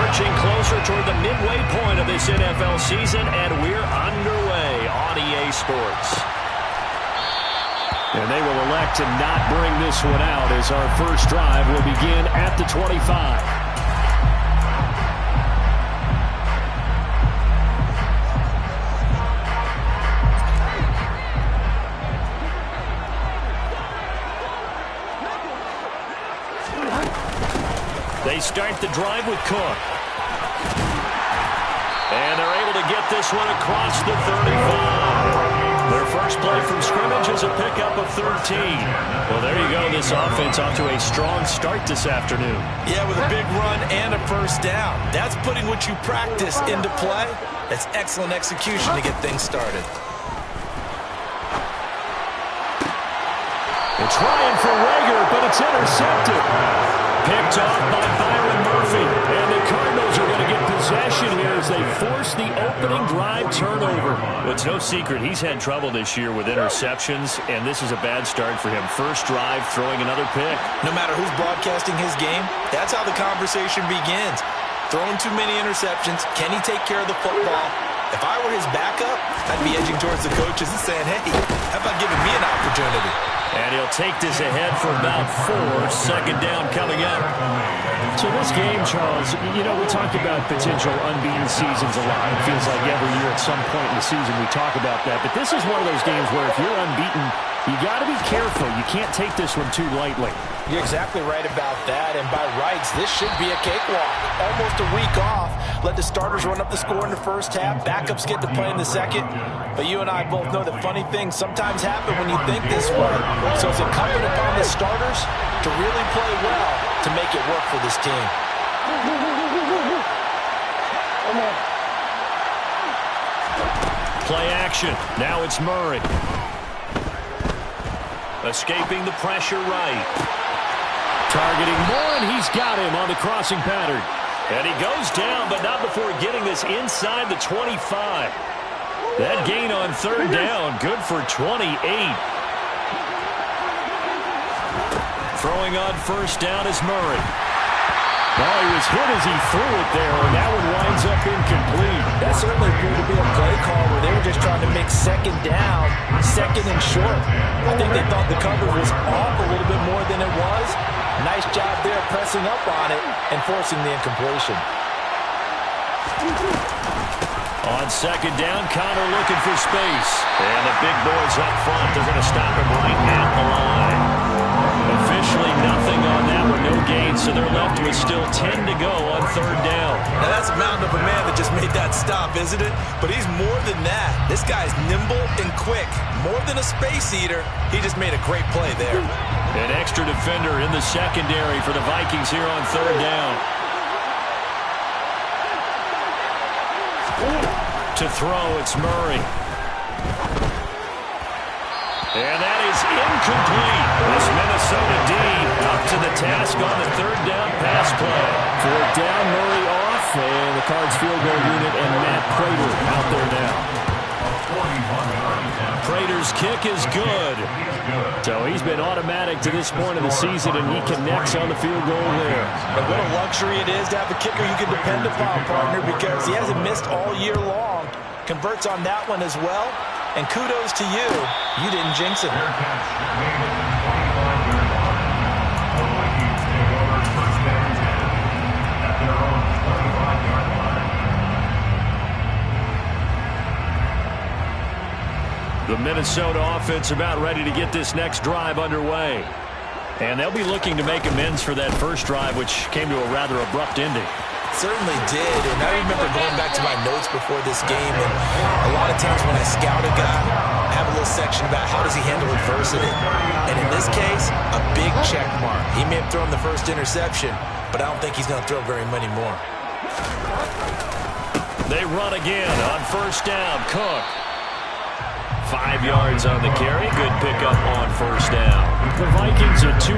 marching closer toward the midway point of this NFL season, and we're underway on EA Sports. And they will elect to not bring this one out as our first drive will begin at the 25. They start the drive with Cook. And they're able to get this one across the 35. Their first play from scrimmage is a pickup of 13. Well, there you go. This offense off to a strong start this afternoon. Yeah, with a big run and a first down. That's putting what you practice into play. That's excellent execution to get things started. It's Ryan for Rager, but it's intercepted. Picked off by Byron Murphy. And the Cardinals are going to get possession here as they force the opening drive turnover. Well, it's no secret he's had trouble this year with interceptions, and this is a bad start for him. First drive, throwing another pick. No matter who's broadcasting his game, that's how the conversation begins. Throwing too many interceptions. Can he take care of the football? If I were his backup, I'd be edging towards the coaches and saying, hey, how about giving me an opportunity? And he'll take this ahead for about 4. Second down coming up. So this game, Charles, you know, we talk about potential unbeaten seasons a lot. It feels like every year at some point in the season we talk about that. But this is one of those games where if you're unbeaten, you got to be careful. You can't take this one too lightly. You're exactly right about that. And by rights, this should be a cakewalk. Almost a week off. Let the starters run up the score in the first half. Backups get to play in the second. But you and I both know that funny things sometimes happen when you think this way. So it's incumbent upon the starters to really play well to make it work for this team. Play action. Now it's Murray. Escaping the pressure right. Targeting Moore, and he's got him on the crossing pattern. And he goes down, but not before getting this inside the 25. That gain on third down, good for 28. Throwing on first down is Murray. Oh, he was hit as he threw it there, and that one winds up incomplete. That certainly appeared to be a play call where they were just trying to make second down, second and short. I think they thought the cover was off a little bit more than it was. Nice job there pressing up on it and forcing the incompletion. On second down, Connor looking for space. And the big boys up front, they're going to stop him right at the line. Officially nothing on that one, no gain, so they're left with still 10 to go on third down. Now that's a mountain of a man that just made that stop, isn't it? But he's more than that. This guy's nimble and quick. More than a space eater, he just made a great play there. An extra defender in the secondary for the Vikings here on third down. To throw, it's Murray. And that is incomplete. This Minnesota D up to the task on the third down pass play. Fourth down, Murray off, and the Cards field goal unit and Matt Prater out there now. Prater's kick is good. So he's been automatic to this point of the season, and he connects on the field goal there. But what a luxury it is to have a kicker you can depend upon, partner, because he hasn't missed all year long. Converts on that one as well. And kudos to you. You didn't jinx it. The Minnesota offense about ready to get this next drive underway. And they'll be looking to make amends for that first drive, which came to a rather abrupt ending. Certainly did, and I remember going back to my notes before this game, and a lot of times when I scout a guy, I have a little section about how does he handle adversity. And in this case, a big check mark. He may have thrown the first interception, but I don't think he's going to throw very many more. They run again on first down. Cook. 5 yards on the carry. Good pickup on first down. The Vikings are 2-4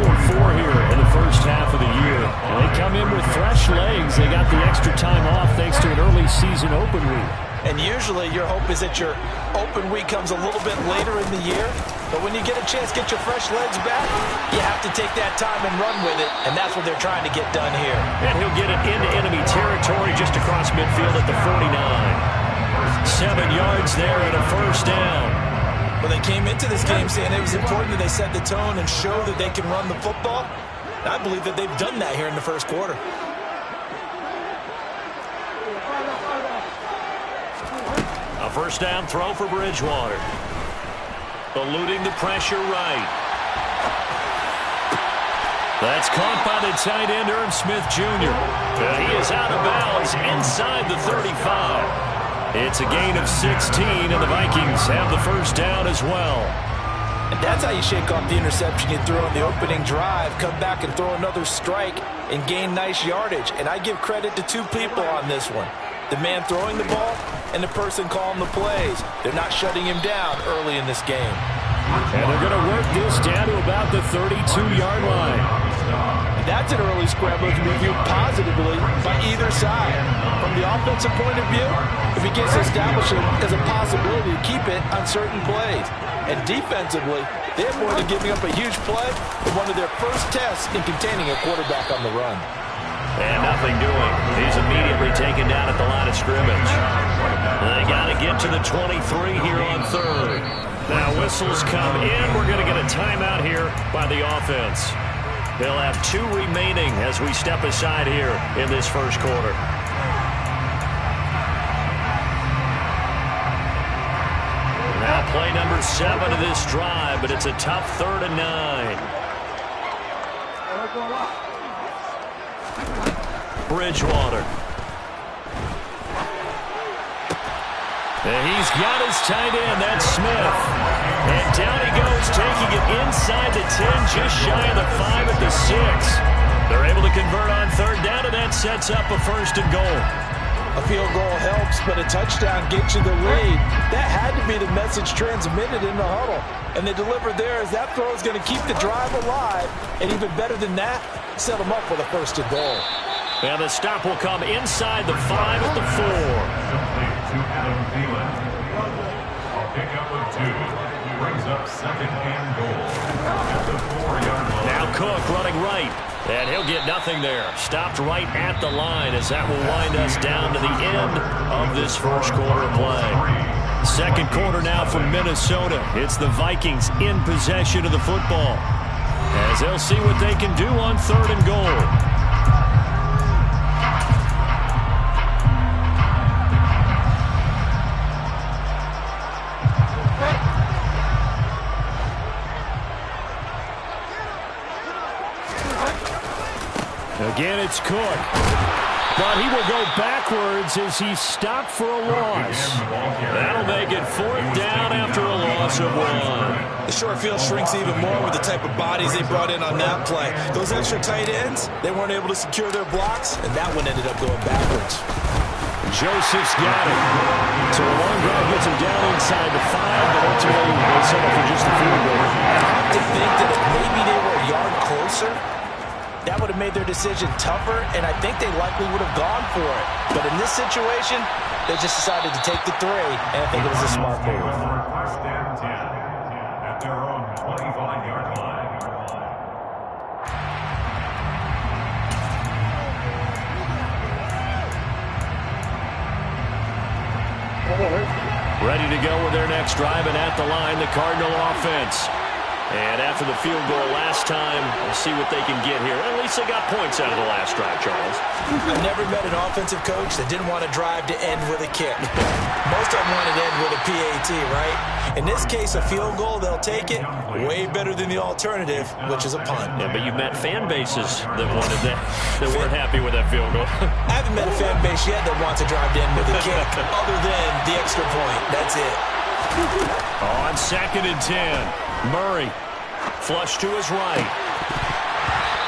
here in the first half of the year. And they come in with fresh legs. They got the extra time off thanks to an early season open week. And usually your hope is that your open week comes a little bit later in the year. But when you get a chance to get your fresh legs back, you have to take that time and run with it, and that's what they're trying to get done here. And he'll get it into enemy territory just across midfield at the 49. 7 yards there and a first down. Well, they came into this game saying it was important that they set the tone and show that they can run the football. And I believe that they've done that here in the first quarter. A first down throw for Bridgewater. Eluding the pressure right. That's caught by the tight end, Irv Smith Jr. He is out of bounds inside the 35. It's a gain of 16, and the Vikings have the first down as well. And that's how you shake off the interception you threw on the opening drive, come back and throw another strike and gain nice yardage. And I give credit to 2 people on this one. The man throwing the ball and the person calling the plays. They're not shutting him down early in this game. And they're going to work this down to about the 32-yard line. And that's an early scramble that can be viewed positively by either side. From the offensive point of view, it begins to establish it as a possibility to keep it on certain plays. And defensively, they avoided giving up a huge play in one of their first tests in containing a quarterback on the run. And nothing doing. He's immediately taken down at the line of scrimmage. They got to get to the 23 here on third. Now whistles come in. We're going to get a timeout here by the offense. They'll have 2 remaining as we step aside here in this first quarter. Now play number 7 of this drive, but it's a tough 3rd and 9. Bridgewater. And he's got his tight end. That's Smith. And down he goes, taking it inside the 10, just shy of the 5 at the 6. They're able to convert on 3rd down, and that sets up a 1st and goal. A field goal helps, but a touchdown gets you the lead. That had to be the message transmitted in the huddle. And they delivered there as that throw is going to keep the drive alive. And even better than that, set them up with a 1st and goal. And the stop will come inside the 5 at the 4. Brings up 2nd and goal at the 4-yard line. Now Cook running right. And he'll get nothing there. Stopped right at the line as that will wind us down to the end of this first quarter of play. 2nd quarter now for Minnesota. It's the Vikings in possession of the football, as they'll see what they can do on 3rd and goal. Again, it's Cook. But he will go backwards as he stopped for a loss. That'll make it 4th down after a loss of 1. The short field shrinks even more with the type of bodies they brought in on that play. Those extra tight ends, they weren't able to secure their blocks, and that one ended up going backwards. Joseph's got it. So the long drive gets him down inside the 5, but ultimately they settle for just a field goal. I have to think that if maybe they were a yard closer, that would have made their decision tougher, and I think they likely would have gone for it. But in this situation, they just decided to take the 3, and I think it was a smart move. 1st and 10 at their own 25-yard line. Ready to go with their next drive, and at the line, the Cardinal offense. And after the field goal last time, we'll see what they can get here. At least they got points out of the last drive, Charles. I've never met an offensive coach that didn't want to drive to end with a kick. Most of them wanted to end with a PAT, right? In this case, a field goal, they'll take it. Way better than the alternative, which is a punt. Yeah, but you've met fan bases that wanted that weren't happy with that field goal. I haven't met a fan base yet that wants to drive to end with a kick, other than the extra point. That's it. On 2nd and 10, Murray, flush to his right.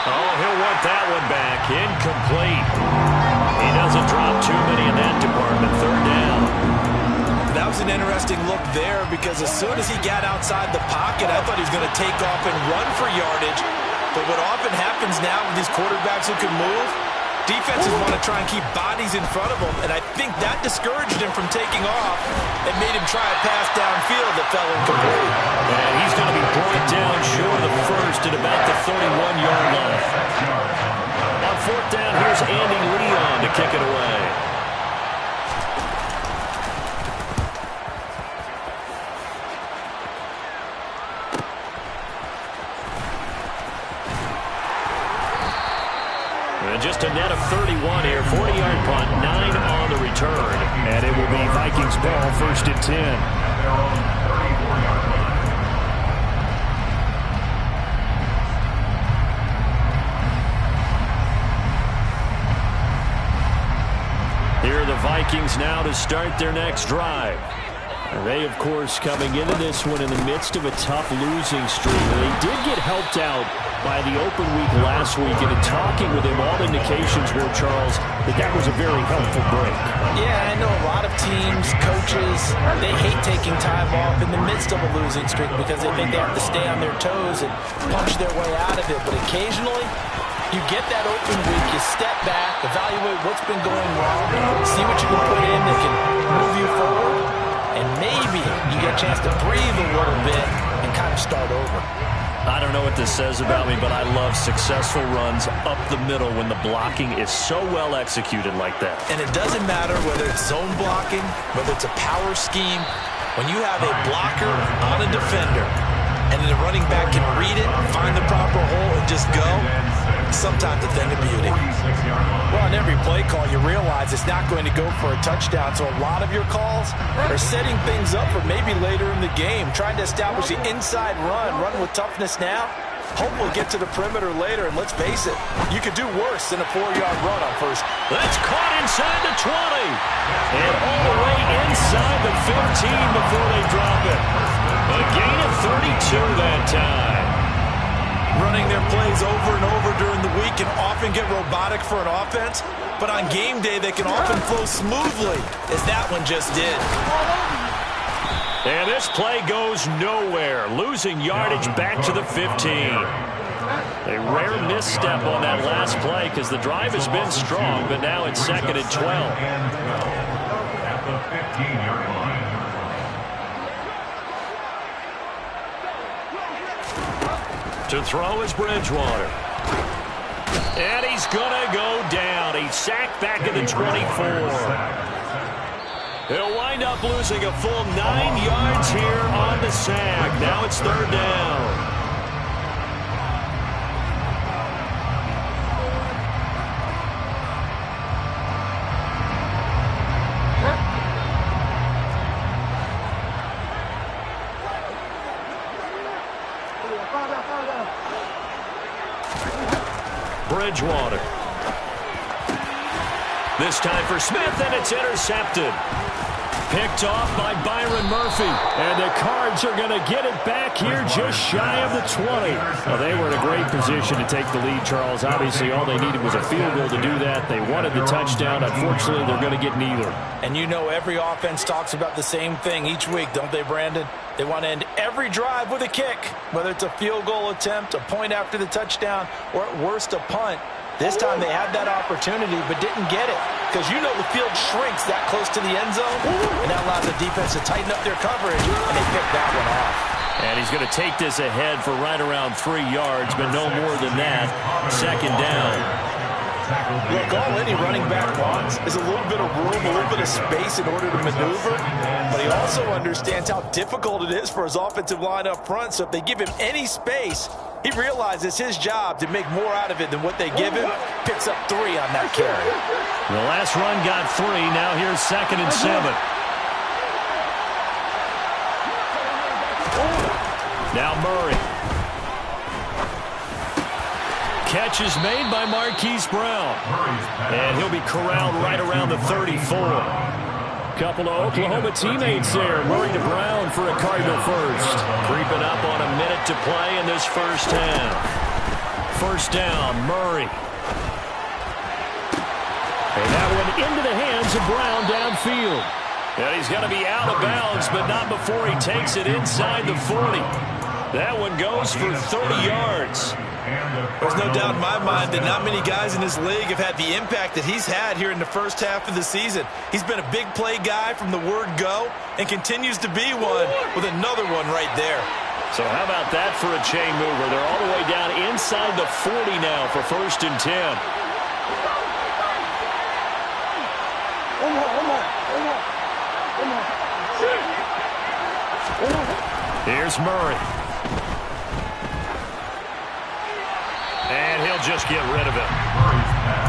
Oh, he'll want that one back. Incomplete. He doesn't drop too many in that department. 3rd down. That was an interesting look there, because as soon as he got outside the pocket, I thought he was going to take off and run for yardage. But what often happens now with these quarterbacks who can move, Defenses want to try and keep bodies in front of him, and I think that discouraged him from taking off and made him try a pass downfield that fell incomplete. And he's going to be brought down short of the first at about the 31-yard line. On fourth down, here's Andy Leon to kick it away. Just a net of 31 here. 40-yard punt, 9 on the return. And it will be Vikings ball, first and 10. Here are the Vikings now to start their next drive. They, of course, coming into this one in the midst of a tough losing streak. They did get helped out by the open week last week, and in talking with him, all indications were, Charles, that was a very helpful break. Yeah, I know a lot of teams, coaches, they hate taking time off in the midst of a losing streak because they think they have to stay on their toes and punch their way out of it. But occasionally, you get that open week, you step back, evaluate what's been going wrong, see what you can put in that can move you forward, and maybe you get a chance to breathe a little bit and kind of start over. I don't know what this says about me, but I love successful runs up the middle when the blocking is so well executed like that. And it doesn't matter whether it's zone blocking, whether it's a power scheme. When you have a blocker on a defender and the running back can read it, find the proper hole, and just go, sometimes a thing of beauty. Well, on every play call, you realize it's not going to go for a touchdown, so a lot of your calls are setting things up for maybe later in the game, trying to establish the inside run with toughness now. Hope we'll get to the perimeter later, and let's face it, you could do worse than a 4-yard run on first. That's caught inside the 20. And all the way inside the 15 before they drop it. A gain of 32 that time. Running their plays over and over during the week can often get robotic for an offense, but on game day they can often flow smoothly, as that one just did. And this play goes nowhere, losing yardage back to the 15. A rare misstep on that last play because the drive has been strong, but now it's second and 12. At the 15-yard line. To throw is Bridgewater. And he's going to go down. He's sacked back at the 24. He'll wind up losing a full 9 yards here on the sack. Now it's third down. Bridgewater. This time for Smith, and it's intercepted. Picked off by Byron Murphy. And the Cards are going to get it back here just shy of the 20. Well, they were in a great position to take the lead, Charles. Obviously, all they needed was a field goal to do that. They wanted the touchdown. Unfortunately, they're going to get neither. And you know every offense talks about the same thing each week, don't they, Brandon? They want to end every drive with a kick, whether it's a field goal attempt, a point after the touchdown, or at worst, a punt. This time they had that opportunity but didn't get it because you know the field shrinks that close to the end zone, and that allows the defense to tighten up their coverage, and they picked that one off. And he's going to take this ahead for right around 3 yards, but no more than that. Second down. Look, all any running back wants is a little bit of room, a little bit of space in order to maneuver, but he also understands how difficult it is for his offensive line up front, so if they give him any space, he realizes his job to make more out of it than what they give him. Picks up 3 on that carry. The last run got 3. Now here's second and 7. Now Murray. Catch is made by Marquise Brown. And he'll be corralled right around the 34. Couple of Oklahoma teammates there. Murray to Brown for a Cardinal first. Creeping up on a minute to play in this first half. First down, Murray. And that one into the hands of Brown downfield. And he's going to be out of bounds, but not before he takes it inside the 40. That one goes for 30 yards. There's no doubt in my mind that not many guys in this league have had the impact that he's had here in the first half of the season. He's been a big play guy from the word go and continues to be one with another one right there. So how about that for a chain mover? They're all the way down inside the 40 now for 1st and 10. Here's Murray. And he'll just get rid of it.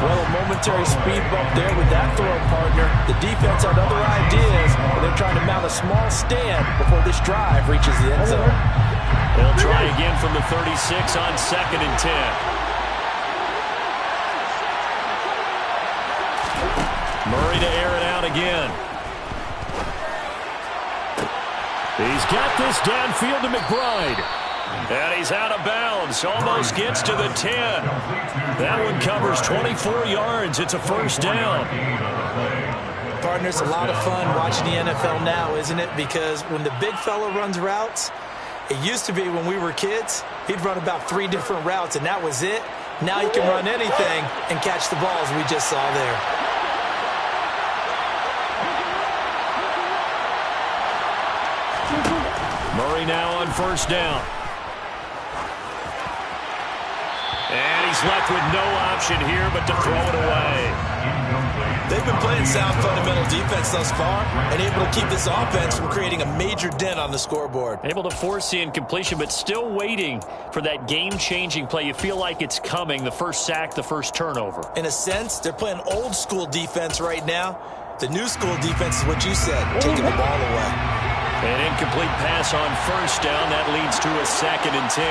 Well, a momentary speed bump there with that throw partner. The defense had other ideas, but they're trying to mount a small stand before this drive reaches the end zone. They'll try again from the 36 on 2nd and 10. Murray to air it out again. He's got this downfield to McBride. And he's out of bounds. Almost gets to the 10. That one covers 24 yards. It's a 1st down. Partner, it's a lot of fun watching the NFL now, isn't it? Because when the big fella runs routes, it used to be when we were kids, he'd run about 3 different routes, and that was it. Now he can run anything and catch the balls we just saw there. Murray now on 1st down. And he's left with no option here but to throw it away. They've been playing sound fundamental defense thus far and able to keep this offense from creating a major dent on the scoreboard. Able to force the incompletion, but still waiting for that game-changing play. You feel like it's coming, the first sack, the first turnover. In a sense, they're playing old-school defense right now. The new-school defense is what you said, taking the ball away. An incomplete pass on 1st down. That leads to a 2nd and 10.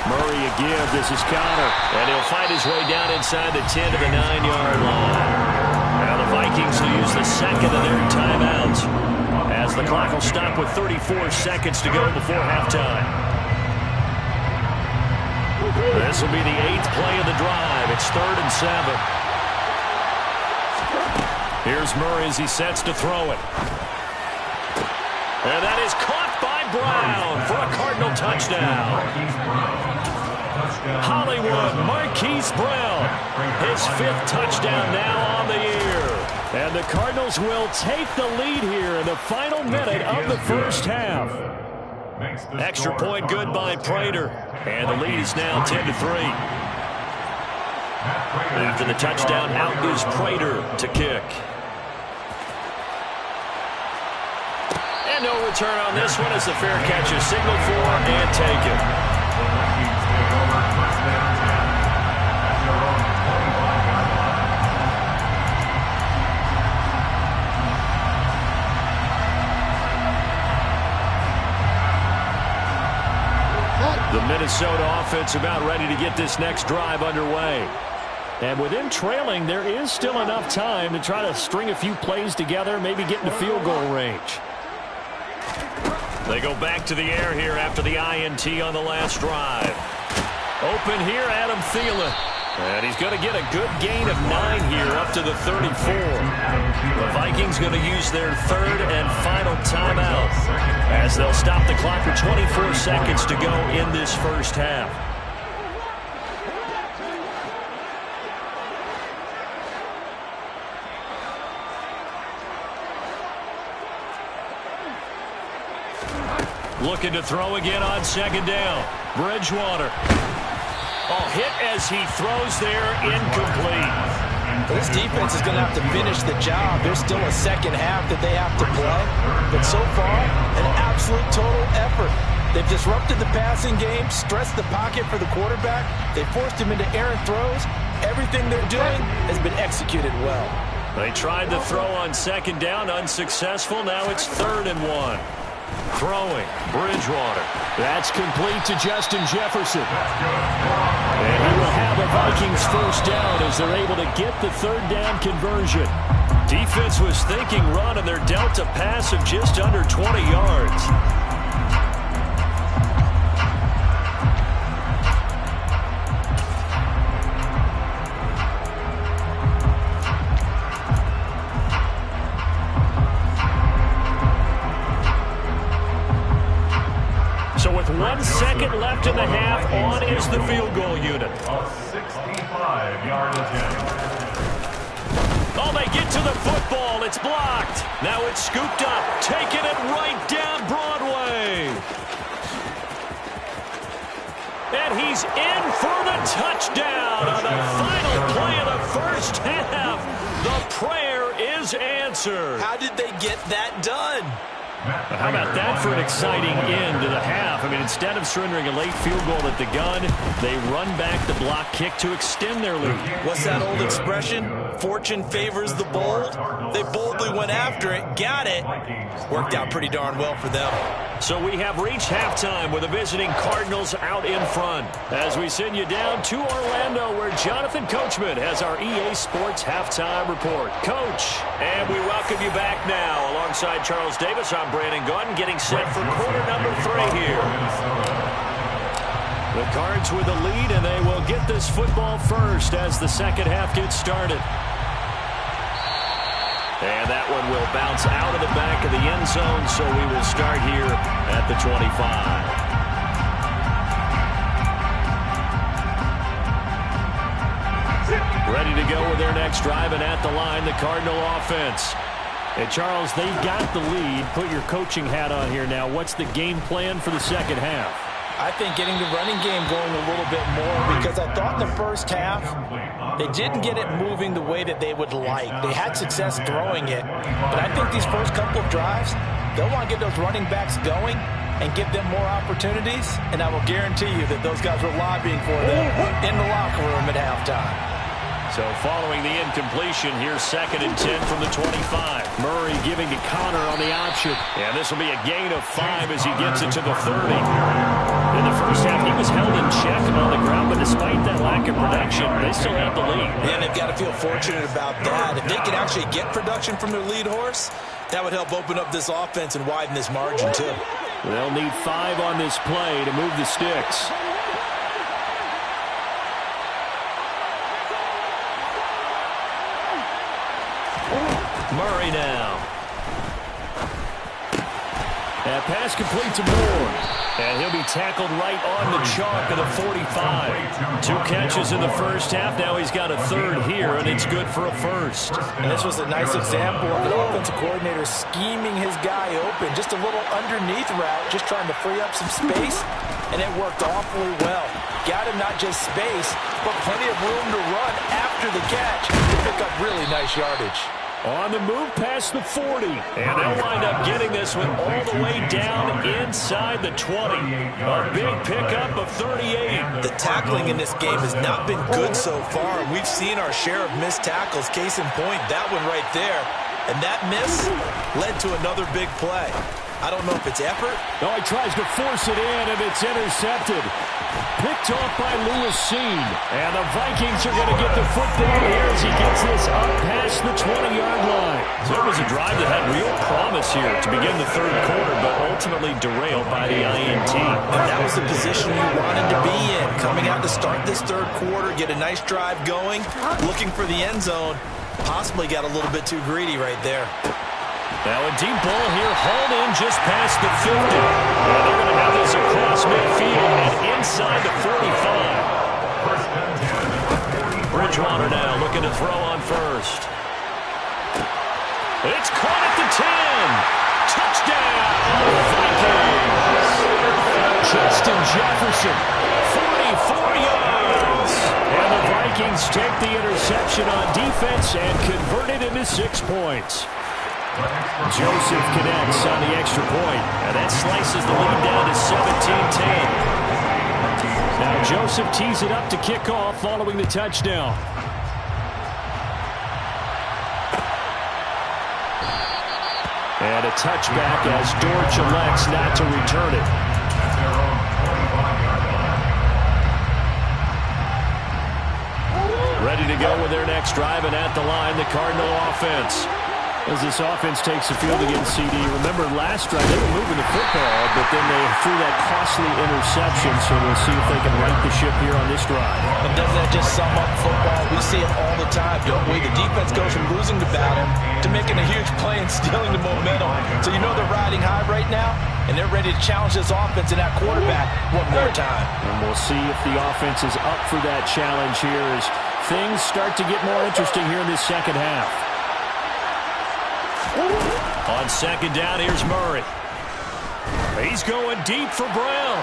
Murray a give. This is Connor. And he'll fight his way down inside the 10 to the 9-yard line. Now the Vikings will use the 2nd of their timeouts as the clock will stop with 34 seconds to go before halftime. This will be the 8th play of the drive. It's 3rd and 7. Here's Murray as he sets to throw it. And that is caught by Brown for a Cardinal touchdown. Hollywood Marquise Brown, his 5th touchdown now on the year. And the Cardinals will take the lead here in the final minute of the first half. Extra point good by Prater. And the lead is now 10-3. After the touchdown, out is Prater to kick. And no return on this one as the fair catch is signaled for and taken. The Minnesota offense about ready to get this next drive underway. And with them trailing, there is still enough time to try to string a few plays together, maybe get into field goal range. They go back to the air here after the INT on the last drive. Open here, Adam Thielen. And he's going to get a good gain of 9 here up to the 34. The Vikings going to use their 3rd and final timeout as they'll stop the clock with 24 seconds to go in this first half. Looking to throw again on 2nd down. Bridgewater. Oh, hit as he throws there, incomplete. This defense is going to have to finish the job. There's still a second half that they have to play. But so far, an absolute total effort. They've disrupted the passing game, stressed the pocket for the quarterback. They forced him into errant throws. Everything they're doing has been executed well. They tried to throw on 2nd down, unsuccessful. Now it's 3rd and 1. Throwing, Bridgewater. That's complete to Justin Jefferson. And he will have a Vikings first down as they're able to get the 3rd down conversion. Defense was thinking run, and they're dealt a pass of just under 20 yards. 2 left in the half. On is the field goal unit. A 65-yard attempt. Oh, they get to the football. It's blocked. Now it's scooped up, taking it right down Broadway. And he's in for the touchdown on the final play of the first half. The prayer is answered. How did they get that done? How about that for an exciting end to the half? I mean, instead of surrendering a late field goal at the gun, they run back the block kick to extend their lead. What's that old expression? Fortune favors the bold. They boldly went after it, got it. Worked out pretty darn well for them. So we have reached halftime with the visiting Cardinals out in front. As we send you down to Orlando, where Jonathan Coachman has our EA Sports halftime report. Coach, and we welcome you back now. Alongside Charles Davis, I'm Brandon Gaudin, getting set for quarter number 3 here. The Cards with the lead, and they will get this football first as the second half gets started. And that one will bounce out of the back of the end zone, so we will start here at the 25. Ready to go with their next drive, and at the line, the Cardinal offense. And Charles, they've got the lead. Put your coaching hat on here now. What's the game plan for the second half? I think getting the running game going a little bit more, because I thought in the first half they didn't get it moving the way that they would like. They had success throwing it, but I think these first couple of drives, they'll want to get those running backs going and give them more opportunities, and I will guarantee you that those guys were lobbying for them in the locker room at halftime. So following the incompletion, here's 2nd and 10 from the 25. Murray giving to Connor on the option. And this will be a gain of 5 as he gets it to the 30. In the first half, he was held in check on the ground, but despite that lack of production, they still have the lead. And they've got to feel fortunate about that. If they can actually get production from their lead horse, that would help open up this offense and widen this margin too. They'll need 5 on this play to move the sticks. Murray now. That pass complete to Moore. And he'll be tackled right on the chalk of the 45. 2 catches in the first half. Now he's got a 3rd here, and it's good for a first. And this was a nice example of an offensive coordinator scheming his guy open. Just a little underneath route, just trying to free up some space, and it worked awfully well. Got him not just space, but plenty of room to run after the catch to pick up really nice yardage. On the move past the 40. And they'll wind up getting this one all the way down inside the 20. A big pickup of 38. The tackling in this game has not been good so far. We've seen our share of missed tackles. Case in point, that one right there. And that miss led to another big play. I don't know if it's effort. No, he tries to force it in, and it's intercepted. Picked off by Lewis Cine. And the Vikings are going to get the football here as he gets this up past the 20-yard line. So it was a drive that had real promise here to begin the 3rd quarter, but ultimately derailed by the INT. And that was the position you wanted to be in. Coming out to start this 3rd quarter, get a nice drive going, looking for the end zone. Possibly got a little bit too greedy right there. Now a deep ball here, hauled in just past the 50. And they're going to have this across midfield and inside the 45. Bridgewater now looking to throw on first. It's caught at the 10. Touchdown, Vikings. Justin Jefferson. 44 yards. And the Vikings take the interception on defense and convert it into 6 points. Joseph connects on the extra point, and that slices the lead down to 17-10. Now Joseph tees it up to kick off following the touchdown. And a touchback as Dortch elects not to return it. Ready to go with their next drive, and at the line, the Cardinal offense. As this offense takes the field against CD, remember last drive they were moving the football, but then they threw that costly interception, so we'll see if they can right the ship here on this drive. And doesn't that just sum up football? We see it all the time, don't we? The defense goes from losing the battle to making a huge play and stealing the momentum. So you know they're riding high right now? and they're ready to challenge this offense and that quarterback one more time. And we'll see if the offense is up for that challenge here as things start to get more interesting here in this second half. On second down, here's Murray. He's going deep for Brown.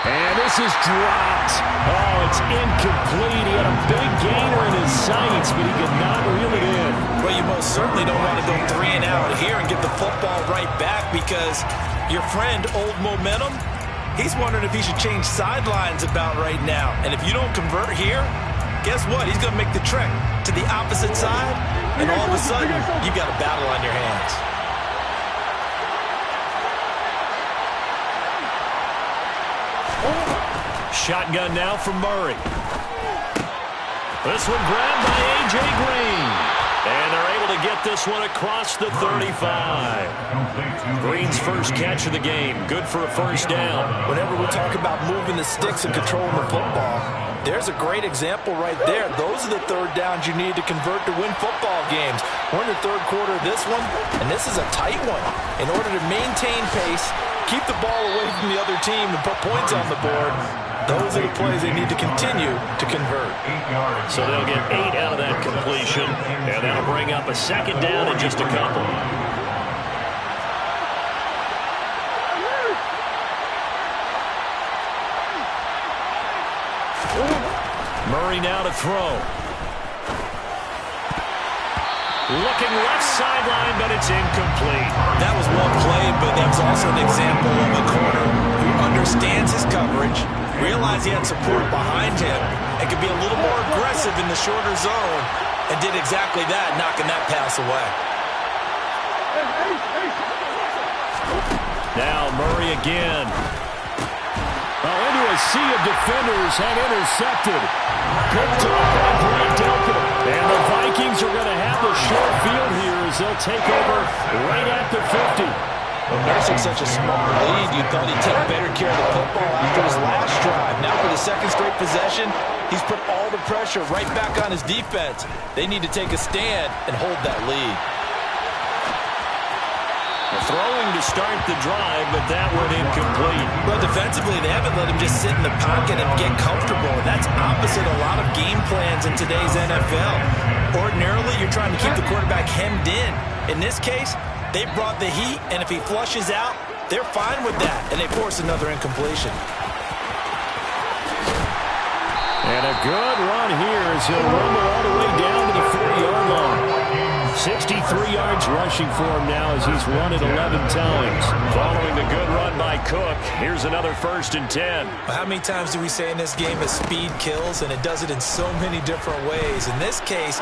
And this is dropped. Oh, it's incomplete. He had a big gainer in his sights, but he could not reel it in. Well, you most certainly don't want to go 3 and out here and get the football right back because your friend, Old Momentum, he's wondering if he should change sidelines about right now. And if you don't convert here, guess what? He's going to make the trek to the opposite side, and all of a sudden, you've got a battle on your hands. Shotgun now from Murray. This one grabbed by A.J. Green. And they're able to get this one across the 35. Green's first catch of the game. Good for a first down. Whenever we talk about moving the sticks and controlling the football, there's a great example right there. Those are the third downs you need to convert to win football games. We're in the third quarter of this one, and this is a tight one. In order to maintain pace, keep the ball away from the other team, and put points on the board, those are the plays they need to continue to convert. So they'll get 8 out of that completion, and that'll bring up a second down in just a couple. Murray now to throw. Looking left sideline, but it's incomplete. That was well played, but that was also an example of a corner who understands his coverage, realized he had support behind him, and could be a little more aggressive in the shorter zone, and did exactly that, knocking that pass away. Now Murray again. Into a sea of defenders and intercepted. Picked off by Grant Delpit. And the Vikings are going to have the short field here as they'll take over right at the 50. Well, nursing such a small lead, you thought he'd take better care of the football after his last drive. Now for the second straight possession, he's put all the pressure right back on his defense. They need to take a stand and hold that lead. Throwing to start the drive, but that went incomplete. Well, defensively, they haven't let him just sit in the pocket and get comfortable. That's opposite a lot of game plans in today's NFL. Ordinarily, you're trying to keep the quarterback hemmed in. In this case, they brought the heat, and if he flushes out, they're fine with that, and they force another incompletion. And a good run here as he'll rumble all the way down to the 40-yard line. 63 yards rushing for him now as he's run it 11 times. Following the good run by Cook, here's another 1st and 10. How many times do we say in this game that speed kills, and it does it in so many different ways? In this case,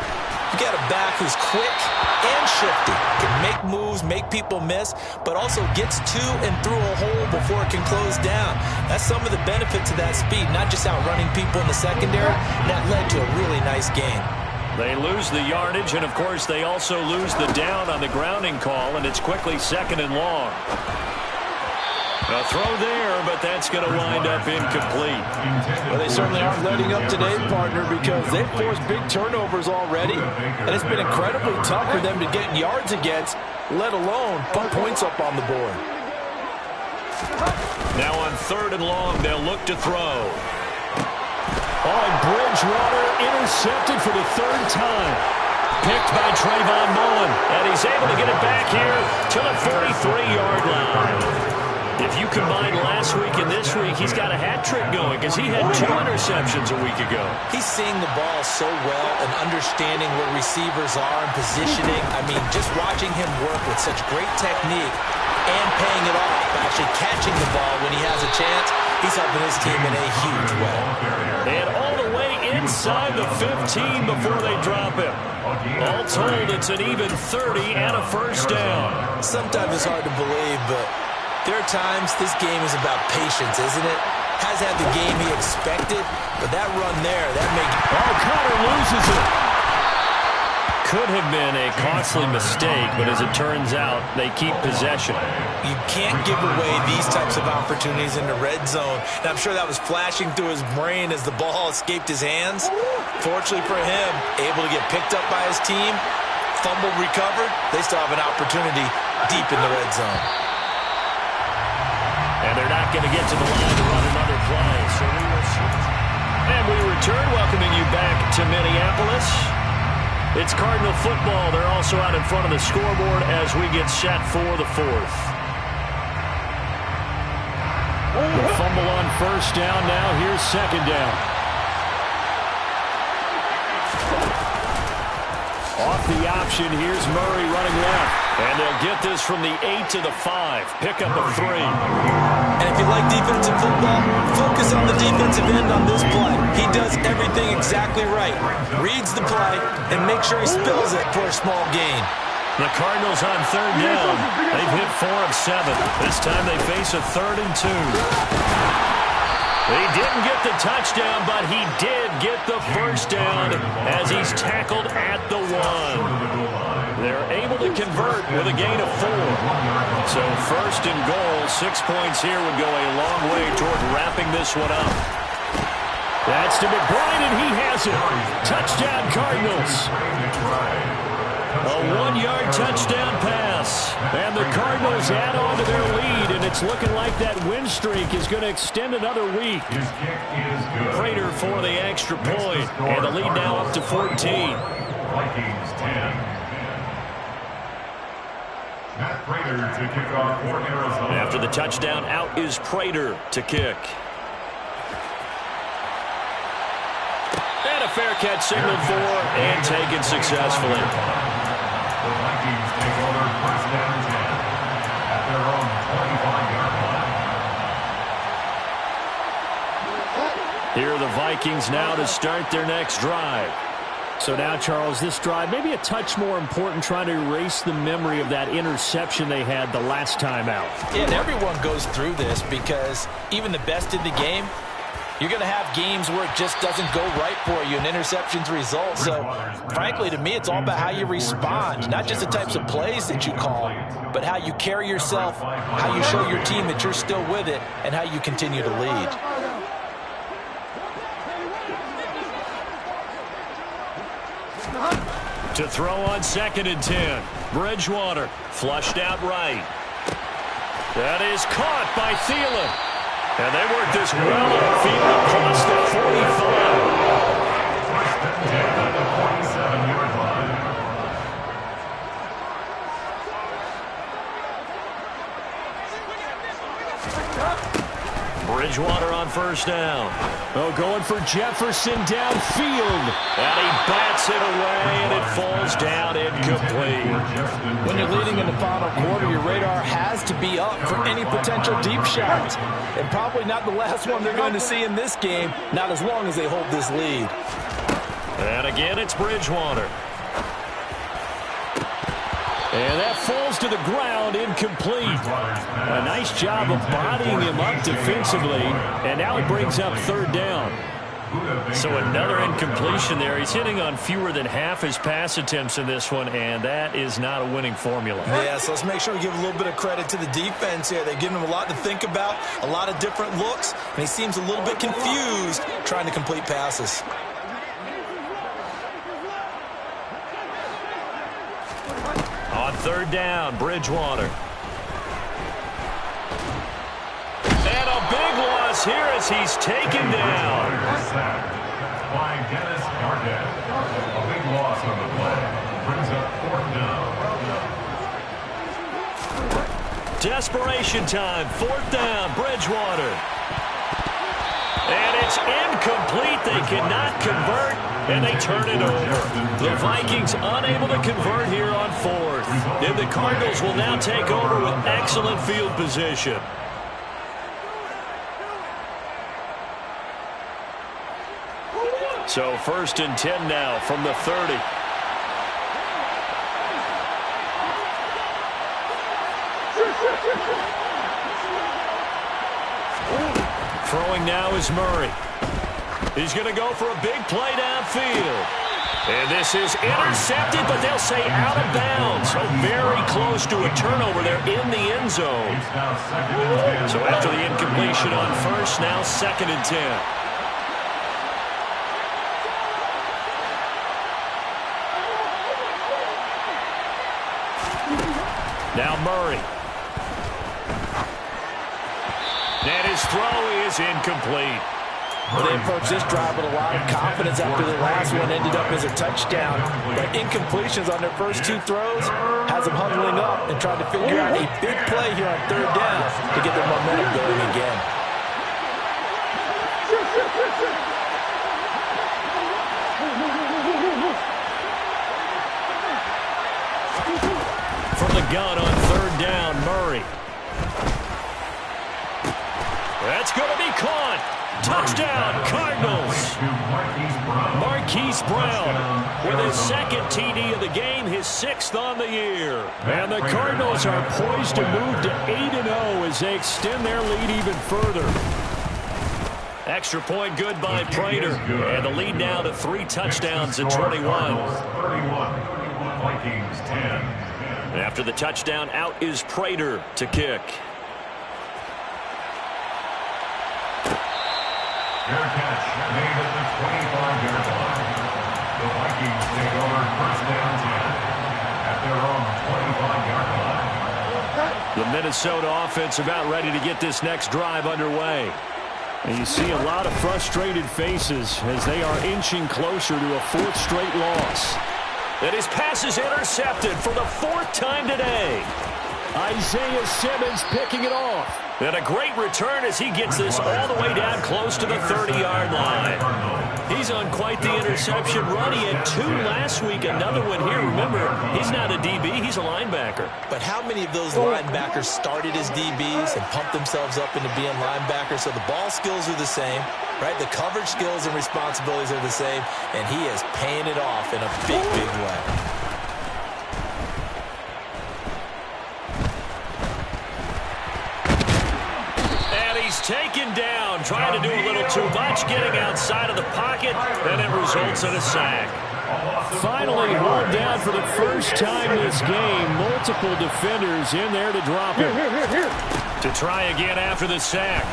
you got a back who's quick and shifty, can make moves, make people miss, but also gets to and through a hole before it can close down. That's some of the benefits of that speed, not just outrunning people in the secondary. That led to a really nice game. They lose the yardage, and of course they also lose the down on the grounding call, and it's quickly 2nd and long. A throw there, but that's going to wind up incomplete. Well, they certainly aren't letting up today, partner, because they've forced big turnovers already, and it's been incredibly tough for them to get yards against, let alone put points up on the board. Now on 3rd and long, they'll look to throw. And Bridgewater intercepted for the 3rd time. Picked by Trayvon Mullen, and he's able to get it back here to the 43-yard line. If you combine last week and this week, he's got a hat trick going because he had 2 interceptions a week ago. He's seeing the ball so well and understanding where receivers are and positioning. I mean, just watching him work with such great technique and paying it off, actually catching the ball when he has a chance, he's helping his team in a huge way. And all the way inside the 15 before they drop him. All told, it's an even 30 and a 1st down. Sometimes it's hard to believe, but there are times this game is about patience, isn't it? Has had the game he expected, but that run there, that makes... Connor loses it. Could have been a costly mistake, but as it turns out, they keep possession. You can't give away these types of opportunities in the red zone. And I'm sure that was flashing through his brain as the ball escaped his hands. Fortunately for him, able to get picked up by his team, fumbled, recovered. They still have an opportunity deep in the red zone. And they're not going to get to the line to run another play. So we will shoot. And we return, welcoming you back to Minneapolis. It's Cardinal football. They're also out in front of the scoreboard as we get set for the fourth. The fumble on first down. Now here's second down. Off the option, here's Murray running left. And they'll get this from the 8 to the 5. Pick up a 3. And if you like defensive football, focus on the defensive end on this play. He does everything exactly right. Reads the play and makes sure he spills it for a small gain. The Cardinals on third down. They've hit 4 of 7. This time they face a 3rd and 2. He didn't get the touchdown, but he did get the first down as he's tackled at the 1. They're able to convert with a gain of 4. So first and goal, 6 points here would go a long way toward wrapping this one up. That's to McBride, and he has it. Touchdown, Cardinals. A 1-yard touchdown pass. And the Cardinals add on to their lead, and it's looking like that win streak is going to extend another week. His kick is good. Prater for the extra point, and the lead now up to 14. Vikings 10. Matt Prater to kick off for Arizona. After the touchdown, out is Prater to kick. And a fair catch signaled for and taken successfully. The Vikings take over first down 10 at their own 25-yard line. Here are the Vikings now to start their next drive. So now, Charles, this drive maybe a touch more important, trying to erase the memory of that interception they had the last time out. Yeah, and everyone goes through this because even the best in the game, you're going to have games where it just doesn't go right for you and interceptions result. So, frankly, to me, it's all about how you respond, not just the types of plays that you call, but how you carry yourself, how you show your team that you're still with it, and how you continue to lead. To throw on 2nd and 10. Bridgewater flushed out right. That is caught by Thielen. And they work this well upfield across the 45. First and 10 at the 47-yard line. Bridgewater on first down. Oh, going for Jefferson downfield. And he bats it away, and it falls down incomplete. When you're leading in the final quarter, your radar has to be up for any potential deep shots. And probably not the last one they're going to see in this game, not as long as they hold this lead. And again, it's Bridgewater. And that falls to the ground, incomplete. A nice job of bodying him up defensively. And now it brings up third down. So another incompletion there. He's hitting on fewer than half his pass attempts in this one, and that is not a winning formula. Yeah, so let's make sure we give a little bit of credit to the defense here. They've given him a lot to think about, a lot of different looks, and he seems a little bit confused trying to complete passes. On third down, Bridgewater. And a big loss here as he's taken down. Sacked by Dennis Garnett. A big loss on the play. Brings up 4th down. Desperation time. 4th down, Bridgewater. And it's incomplete. They cannot convert, and they turn it over. The Vikings unable to convert here on 4th. And the Cardinals will now take over with excellent field position. So 1st and 10 now from the 30. Throwing now is Murray. He's going to go for a big play downfield. And this is intercepted, but they'll say out of bounds. So very close to a turnover there in the end zone. So after the incompletion on first, now 2nd and 10. Now Murray. And his throw is incomplete. Well, they approached this drive with a lot of confidence after the last one ended up as a touchdown. But incompletions on their first 2 throws has them huddling up and trying to figure out a big play here on 3rd down to get their momentum going again. From the gun on 3rd down, Murray. That's going to be caught. Touchdown, Cardinals. Marquise Brown with his 2nd TD of the game, his 6th on the year. And the Cardinals are poised to move to 8-0 as they extend their lead even further. Extra point good by Prater. And the lead now to 3 touchdowns at 21. Vikings 10. After the touchdown, out is Prater to kick. Fair catch made at the 25-yard line. The Vikings take over 1st down 10 at their own 25-yard line. The Minnesota offense about ready to get this next drive underway. And you see a lot of frustrated faces as they are inching closer to a 4th straight loss. And his pass is intercepted for the 4th time today. Isaiah Simmons picking it off. And a great return as he gets this all the way down close to the 30-yard line. He's on quite the interception run. He had 2 last week, another one here. Remember, he's not a DB, he's a linebacker. But how many of those linebackers started as DBs and pumped themselves up into being linebackers? So the ball skills are the same, right? The coverage skills and responsibilities are the same, and he is paying it off in a big, big way. Taken down, trying to do a little too much, getting outside of the pocket, and it results in a sack. Finally hauled down for the first time this game. Multiple defenders in there to drop him. To try again after the sack.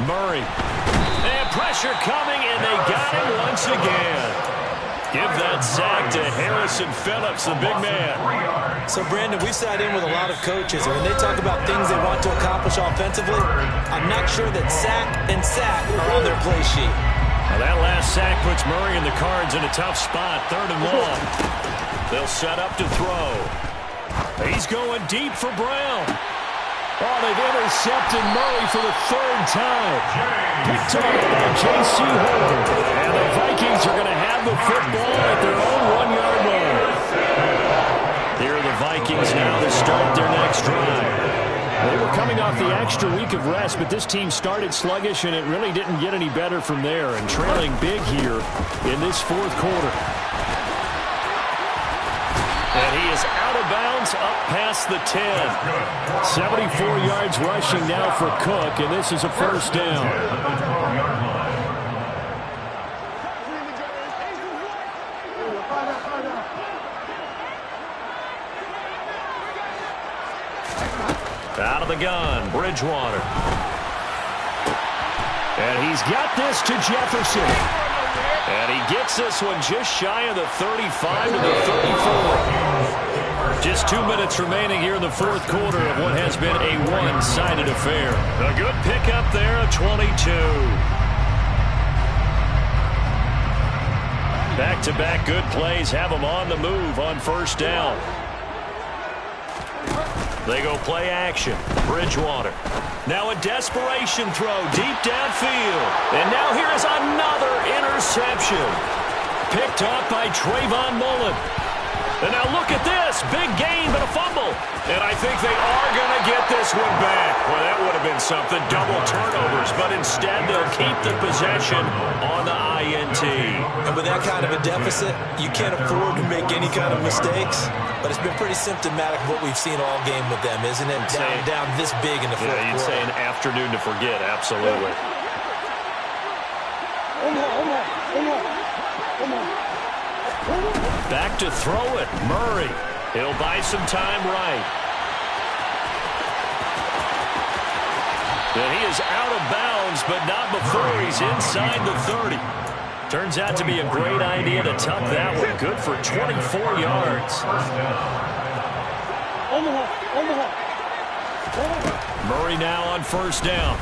Murray. And pressure coming, and they got him once again. Give that sack to Harrison Phillips, the big man. So, Brandon, we've sat in with a lot of coaches, and when they talk about things they want to accomplish offensively, I'm not sure that sack and sack are on their play sheet. Now that last sack puts Murray and the Cards in a tough spot, 3rd and long. They'll set up to throw. He's going deep for Brown. Oh, they've intercepted Murray for the 3rd time. Picked up by J.C. Horn. And the Vikings are going to have the football at their own 1-yard line. Here are the Vikings now to start their next drive. They were coming off the extra week of rest, but this team started sluggish, and it really didn't get any better from there, and trailing big here in this 4th quarter. And he is out of bounds up past the 10. 74 yards rushing now for Cook, and this is a 1st down. Out of the gun, Bridgewater. And he's got this to Jefferson. And he gets this one just shy of the 35 to the 34. Just 2 minutes remaining here in the 4th quarter of what has been a one-sided affair. A good pickup there of 22. Back-to-back good plays have them on the move on 1st down. They go play action. Bridgewater. Now a desperation throw deep downfield. And now here is another interception. Picked up by Trayvon Mullen. And now look at this. Big gain, but a fumble. And I think they are going to get this one back. Well, that would have been something. Double turnovers. But instead, they'll keep the possession on the INT. And with that kind of a deficit, you can't afford to make any kind of mistakes. But it's been pretty symptomatic of what we've seen all game with them, isn't it? Down this big in the 4th quarter. You'd say an afternoon to forget. Absolutely. Back to throw it. Murray. He'll buy some time right. And he is out of bounds, but not before he's inside the 30. Turns out to be a great idea to tuck that one. Good for 24 yards. Murray now on first down.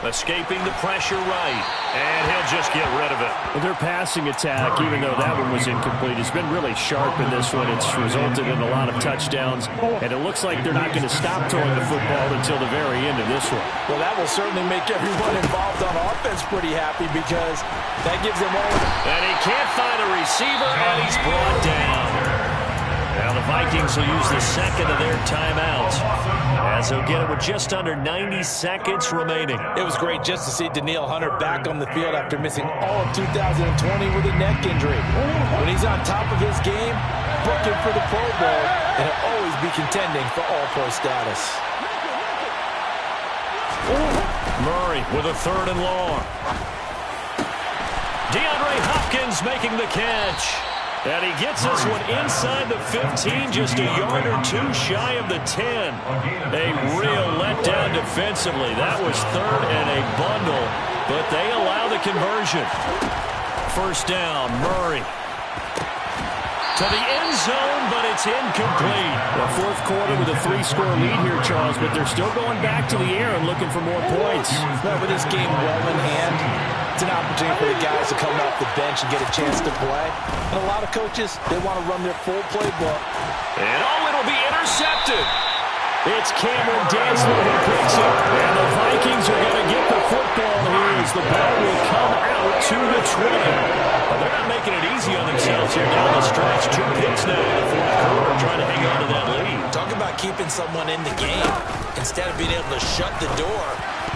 Escaping the pressure right. And he'll just get rid of it. Well, their passing attack, even though that one was incomplete, has been really sharp in this one. It's resulted in a lot of touchdowns, and it looks like they're not going to stop throwing the football until the very end of this one. Well, that will certainly make everyone involved on offense pretty happy because that gives them all. And he can't find a receiver, and he's brought down. Now the Vikings will use the second of their timeouts as they'll get it with just under 90 seconds remaining. It was great just to see Danielle Hunter back on the field after missing all of 2020 with a neck injury. When he's on top of his game, book him for the Pro Bowl, and he'll always be contending for All-Pro status. Murray with a third and long. DeAndre Hopkins making the catch. And he gets this one inside the 15, just a yard or two shy of the 10. A real letdown defensively. That was third and a bundle, but they allow the conversion. First down, Murray. To the end zone, but it's incomplete. The fourth quarter with a 3-score lead here, Charles, but they're still going back to the air and looking for more points. But with this game well in hand, it's an opportunity for the guys to come off the bench and get a chance to play. And a lot of coaches, they want to run their full playbook. And it'll be intercepted. It's Cameron Dantzler who picks it. And the Vikings are going to get the football here as the ball will come out to the 20. Well, they're not making it easy on themselves here down the stretch. 2 picks now in the fourth quarter, trying to hang on to that lead. Talk about keeping someone in the game. Instead of being able to shut the door,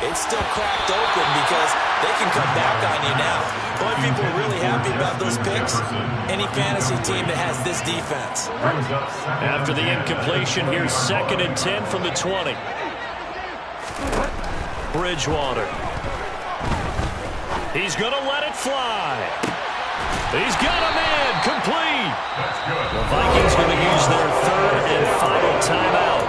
it's still cracked open because they can come back on you now. Boy, people are really happy about those picks. Any fantasy team that has this defense. After the incompletion, here's 2nd and 10 from the 20. Bridgewater. He's going to let it fly. He's got a man complete. The Vikings going to use their third and final timeout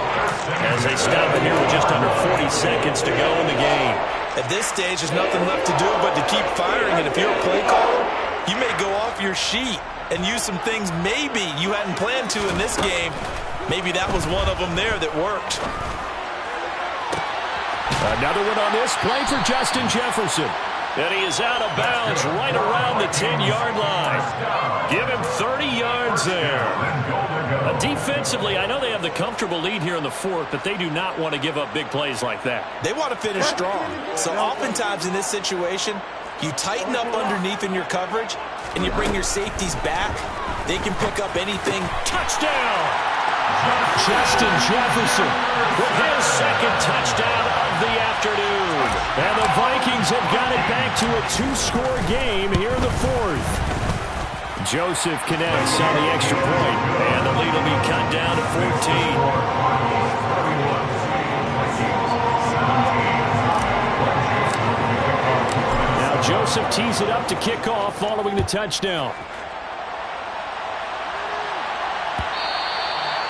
as they stop it here with just under 40 seconds to go in the game. At this stage, there's nothing left to do but to keep firing. And if you're a play caller, you may go off your sheet and use some things maybe you hadn't planned to in this game. Maybe that was one of them there that worked. Another one on this play for Justin Jefferson. And he is out of bounds right around the 10-yard line. Give him 30 yards there. Defensively, I know they have the comfortable lead here in the fourth, but they do not want to give up big plays like that. They want to finish strong. So oftentimes in this situation, you tighten up underneath in your coverage, and you bring your safeties back. They can pick up anything. Touchdown! Justin Jefferson with his second touchdown of the afternoon. And the Vikings have got it back to a 2-score game here in the fourth. Joseph connects on the extra point. And the lead will be cut down to 14. Now Joseph tees it up to kick off following the touchdown.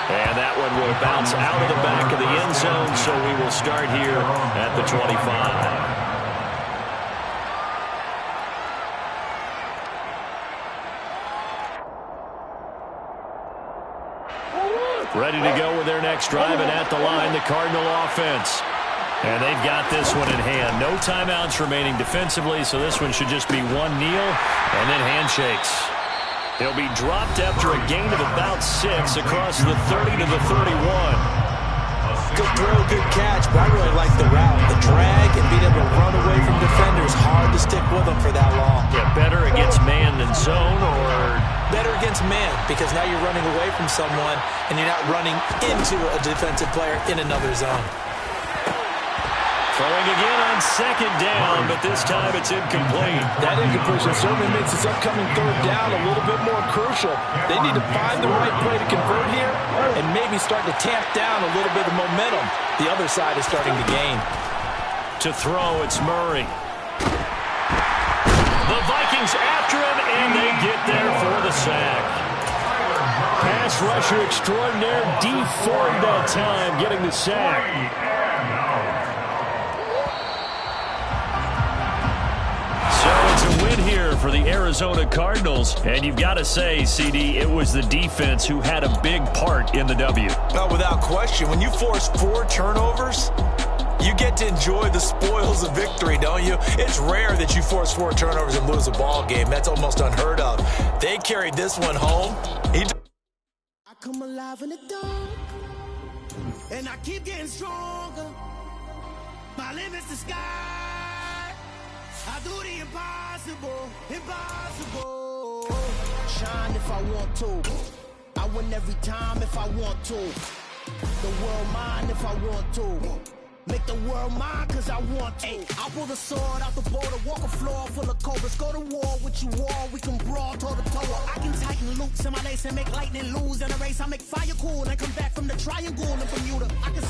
And that one will bounce out of the back of the end zone, so we will start here at the 25. Ready to go with their next drive, and at the line, the Cardinal offense. And they've got this one in hand. No timeouts remaining defensively, so this one should just be one kneel and then handshakes. He'll be dropped after a gain of about 6 across the 30 to the 31. Good throw, good catch, but I really like the route. The drag and being able to run away from defenders, hard to stick with them for that long. Yeah, better against man than zone, or better against man, because now you're running away from someone and you're not running into a defensive player in another zone. Throwing again on second down, but this time it's incomplete. That incompletion certainly makes this upcoming third down a little bit more crucial. They need to find the right play to convert here and maybe start to tamp down a little bit of momentum. The other side is starting to gain. To throw, it's Murray. The Vikings after him, and they get there for the sack. Pass rusher extraordinaire, Dee Ford that time getting the sack. So it's a win here for the Arizona Cardinals. And you've got to say, CD, it was the defense who had a big part in the W. Well, without question, when you force 4 turnovers, you get to enjoy the spoils of victory, don't you? It's rare that you force 4 turnovers and lose a ball game. That's almost unheard of. They carried this one home. I come alive in the dark, and I keep getting stronger. My limit's the sky. I do the impossible, impossible. Shine if I want to. I win every time if I want to. The world mine if I want to. Make the world mine cause I want to. I pull the sword out the border, walk a floor full of cobras. Go to war with you all, we can brawl toe to toe. I can tighten loops in my lace and make lightning lose. In a race I make fire cool and come back from the triangle and Bermuda. I can